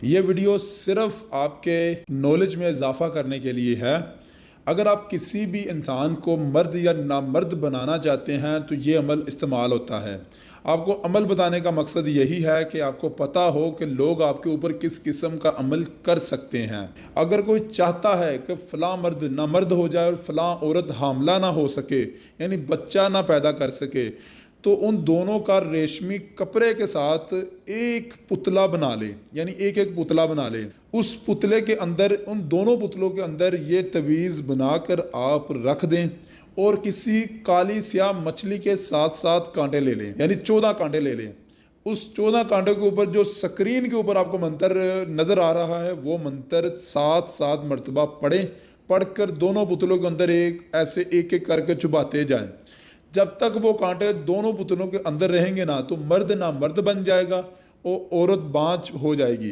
ये वीडियो सिर्फ आपके नॉलेज में इजाफा करने के लिए है। अगर आप किसी भी इंसान को मर्द या नामर्द बनाना चाहते हैं तो ये अमल इस्तेमाल होता है। आपको अमल बताने का मकसद यही है कि आपको पता हो कि लोग आपके ऊपर किस किस्म का अमल कर सकते हैं। अगर कोई चाहता है कि फ़लाँ मर्द नामर्द हो जाए और फ़लाँ औरत हामला ना हो सके, यानी बच्चा ना पैदा कर सके, तो उन दोनों का रेशमी कपड़े के साथ एक पुतला बना ले, यानी एक एक पुतला बना ले। उस पुतले के अंदर, उन दोनों पुतलों के अंदर ये तवीज़ बनाकर आप रख दें और किसी काली स्याह मछली के साथ साथ कांटे ले लें, यानी 14 कांटे ले लें। उस 14 कांटों के ऊपर जो स्क्रीन के ऊपर आपको मंत्र नज़र आ रहा है, वो मंत्र 7 मरतबा पढ़ें। पढ़कर दोनों पुतलों के अंदर एक ऐसे एक एक करके चुभाते जाएं। जब तक वो कांटे दोनों पुतलों के अंदर रहेंगे ना, तो मर्द ना मर्द बन जाएगा और औरत बाँझ हो जाएगी।